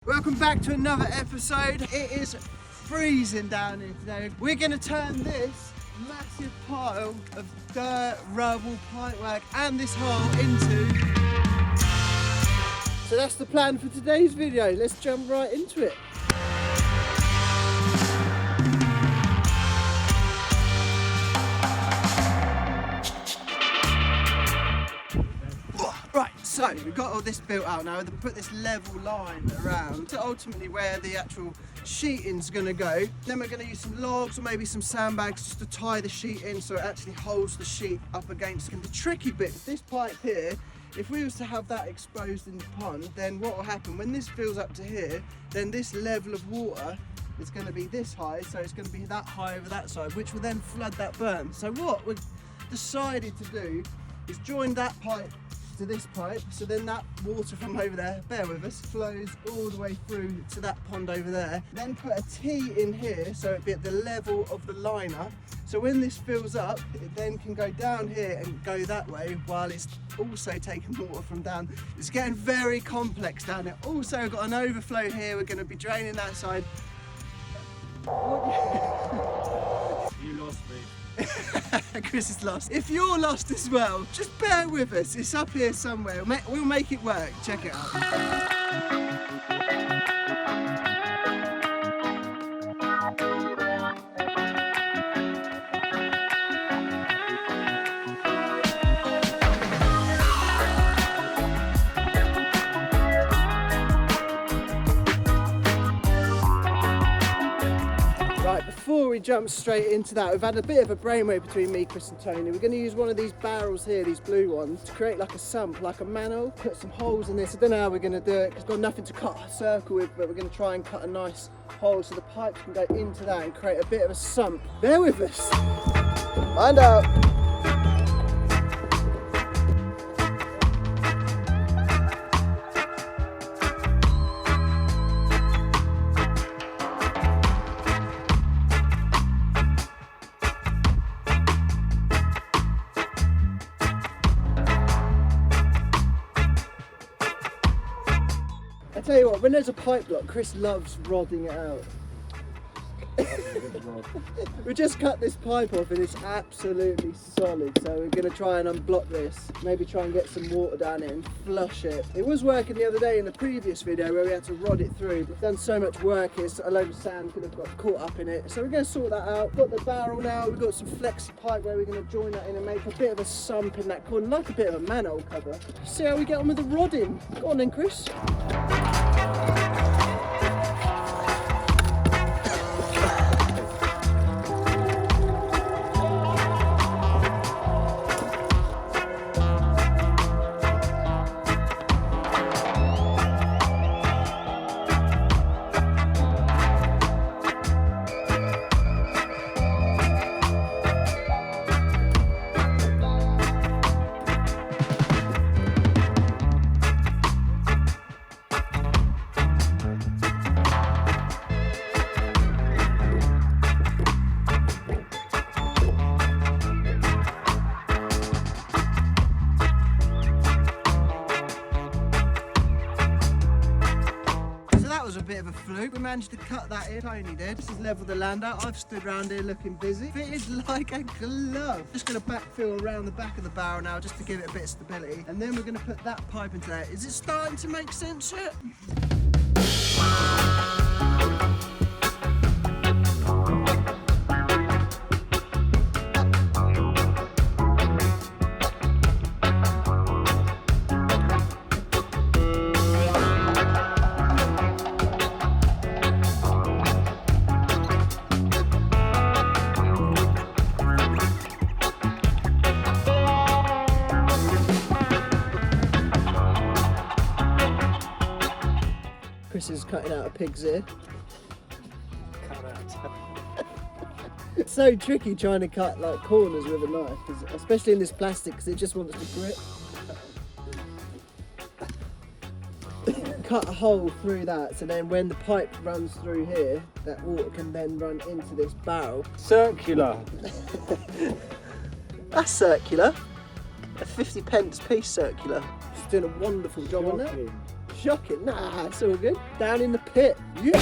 Welcome back to another episode. It is freezing down here today. We're going to turn this massive pile of dirt, rubble, pipework and this hole into... So that's the plan for today's video. Let's jump right into it. Right, so we've got all this built out now. We've put this level line around to ultimately where the actual sheeting's going to go. Then we're going to use some logs or maybe some sandbags just to tie the sheet in so it actually holds the sheet up against. And the tricky bit with this pipe here, if we was to have that exposed in the pond, then what will happen when this fills up to here, then this level of water is going to be this high, so it's going to be that high over that side, which will then flood that berm. So what we've decided to do is join that pipe to this pipe, so then that water from over there, bear with us, flows all the way through to that pond over there. Then put a T in here so it'd be at the level of the liner. So when this fills up, it then can go down here and go that way while it's also taking water from down. It's getting very complex down here. Also got an overflow here, we're going to be draining that side. You lost me. Chris is lost. If you're lost as well, just bear with us. It's up here somewhere. We'll make it work. Check it out. Before we jump straight into that, we've had a bit of a brainwave between me, Chris and Tony. We're going to use one of these barrels here, these blue ones, to create like a sump, like a manhole. Put some holes in this. I don't know how we're going to do it because we've got nothing to cut a circle with, but we're going to try and cut a nice hole so the pipes can go into that and create a bit of a sump. Bear with us. Find out. I tell you what, when there's a pipe block, Chris loves rodding it out. We just cut this pipe off and it's absolutely solid, so we're going to try and unblock this, maybe try and get some water down it and flush it. It was working the other day in the previous video where we had to rod it through. We've done so much work, it's a load of sand could have got caught up in it, so we're going to sort that out. Got the barrel now, we've got some flexi pipe where we're going to join that in and make a bit of a sump in that corner, like a bit of a manhole cover. See how we get on with the rodding. Go on then, Chris. A bit of a fluke. We managed to cut that in, Tony did. This is level the land out. I've stood around here looking busy. Fitted like a glove. Just going to backfill around the back of the barrel now just to give it a bit of stability. And then we're going to put that pipe into there. Is it starting to make sense yet? Chris is cutting out a pig's ear. It's so tricky trying to cut like corners with a knife, especially in this plastic, because it just wants to grip. Cut a hole through that, so then when the pipe runs through here, that water can then run into this barrel. Circular. That's circular. A 50p piece circular. She's doing a wonderful job on that. shocking. Nah, it's all good. Down in the pit. Yeah.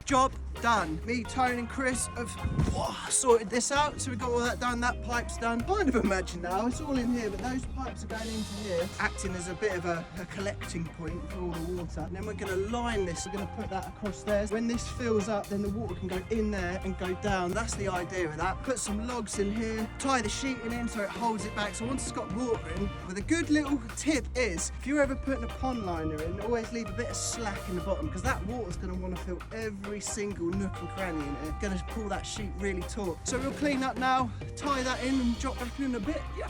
Job done. Me, Tone and Chris have sorted this out, so we've got all that done. That pipe's done. Kind of imagine now, it's all in here, but those pipes are going into here, acting as a bit of a collecting point for all the water. And then we're going to line this, we're going to put that across there. When this fills up, then the water can go in there and go down. That's the idea of that. Put some logs in here, tie the sheeting in so it holds it back. So once it's got water in, well, the good little tip is, if you're ever putting a pond liner in, always leave a bit of slack in the bottom, because that water's going to want to fill every single nook and cranny in it. Going to pull that sheet really taut. So we'll clean up now, tie that in and drop back in a bit. Yeah.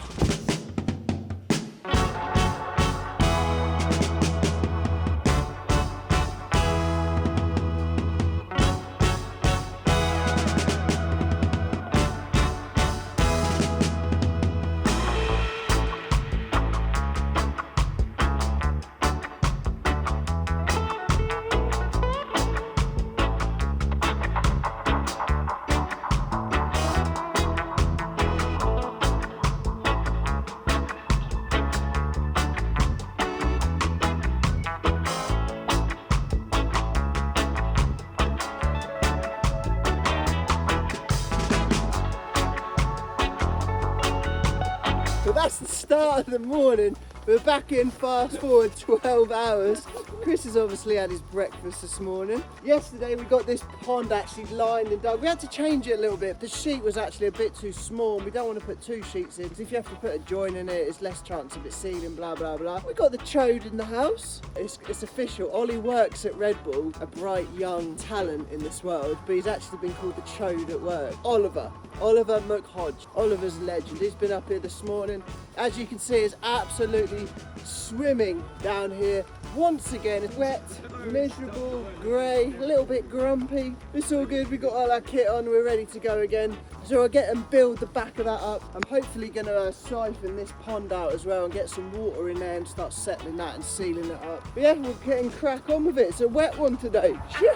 But that's the start of the morning. We're back in, fast forward 12 hours. Chris has obviously had his breakfast this morning. Yesterday we got this pond actually lined and dug. We had to change it a little bit. The sheet was actually a bit too small. We don't want to put two sheets in, because if you have to put a join in it, it's less chance of it sealing, blah, blah, blah. We got the chode in the house. It's official. Ollie works at Red Bull, a bright young talent in this world, but he's actually been called the chode at work. Oliver McHodge. Oliver's a legend. He's been up here this morning. As you can see, it's absolutely swimming down here. Once again, it's wet, miserable, grey, a little bit grumpy. It's all good. We got all our kit on. We're ready to go again. So I'll get and build the back of that up. I'm hopefully going to siphon this pond out as well and get some water in there and start settling that and sealing it up. But yeah, we're getting crack on with it. It's a wet one today. Shit.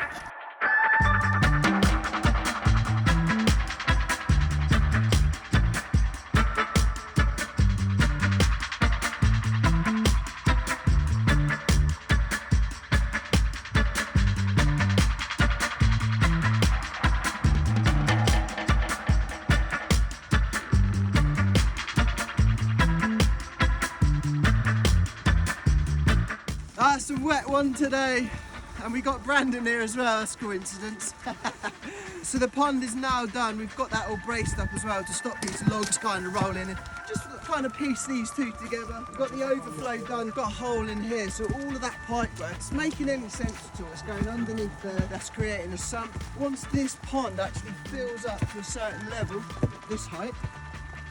That's a wet one today, and we got Brandon here as well. That's a coincidence. So the pond is now done. We've got that all braced up as well to stop these logs kind of rolling and just kind of piece these two together. We've got the overflow done, got a hole in here, so all of that pipe work, it's making any sense at all. It's going underneath there, that's creating a sump. Once this pond actually fills up to a certain level, this height,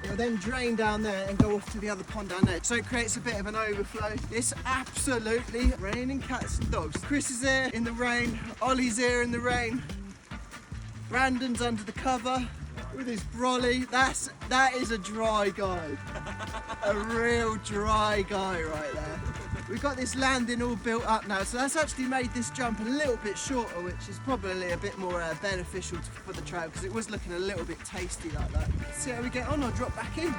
it'll then drain down there and go off to the other pond down there. So it creates a bit of an overflow. It's absolutely raining cats and dogs. Chris is here in the rain, Ollie's here in the rain. Brandon's under the cover with his brolly. That is a dry guy. A real dry guy right there. We've got this landing all built up now, so that's actually made this jump a little bit shorter, which is probably a bit more beneficial for the trail, because it was looking a little bit tasty like that. See how we get on. I'll drop back in.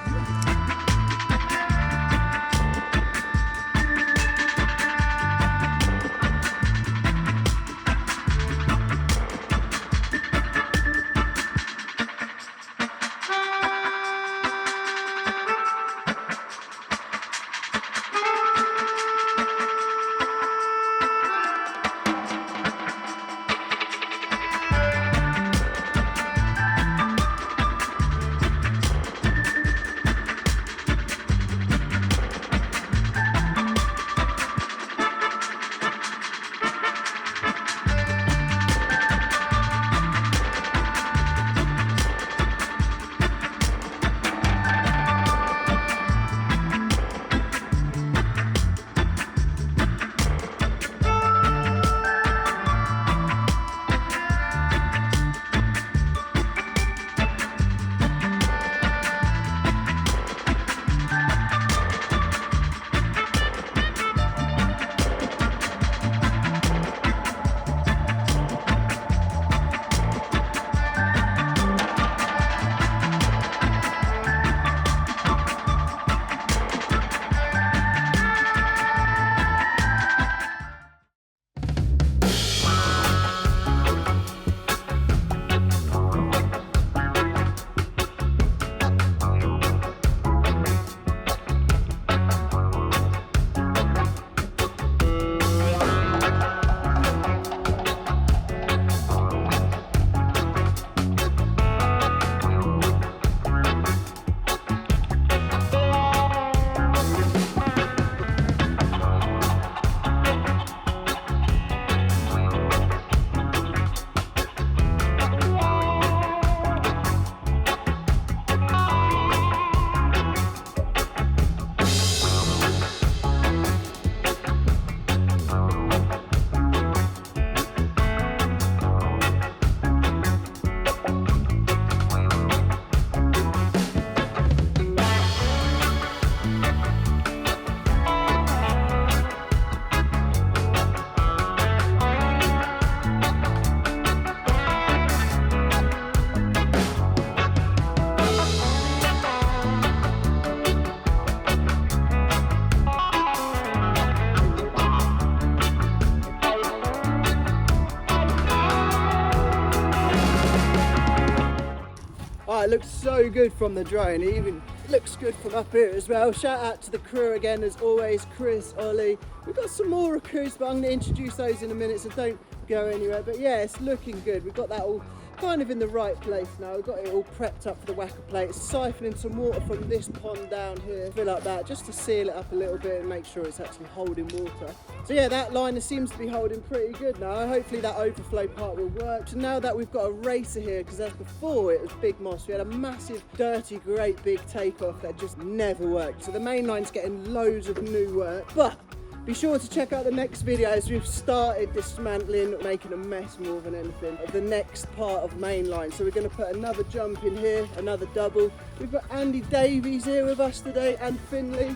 It looks so good from the drone. It even looks good from up here as well. Shout out to the crew again as always, Chris, Ollie. We've got some more crews, but I'm going to introduce those in a minute, so don't go anywhere. But yeah, it's looking good. We've got that all kind of in the right place now. We've got it all prepped up for the whacker plate. It's siphoning some water from this pond down here, fill up that just to seal it up a little bit and make sure it's actually holding water. So yeah, that liner seems to be holding pretty good now. Hopefully that overflow part will work. So now that we've got a racer here, because as before it was big moss, we had a massive dirty great big takeoff that just never worked. So the main line's getting loads of new work, but be sure to check out the next video as we've started dismantling, making a mess more than anything, of the next part of mainline. So we're going to put another jump in here, another double. We've got Andy Davies here with us today and Finley.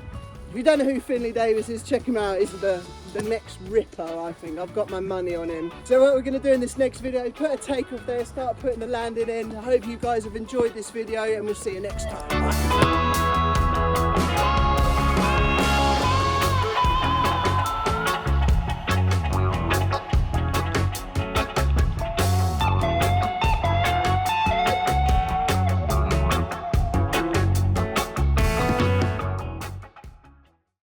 If you don't know who Finley Davies is, check him out. He's the next ripper, I think. I've got my money on him. So what we're going to do in this next video is put a takeoff there, start putting the landing in. I hope you guys have enjoyed this video and we'll see you next time.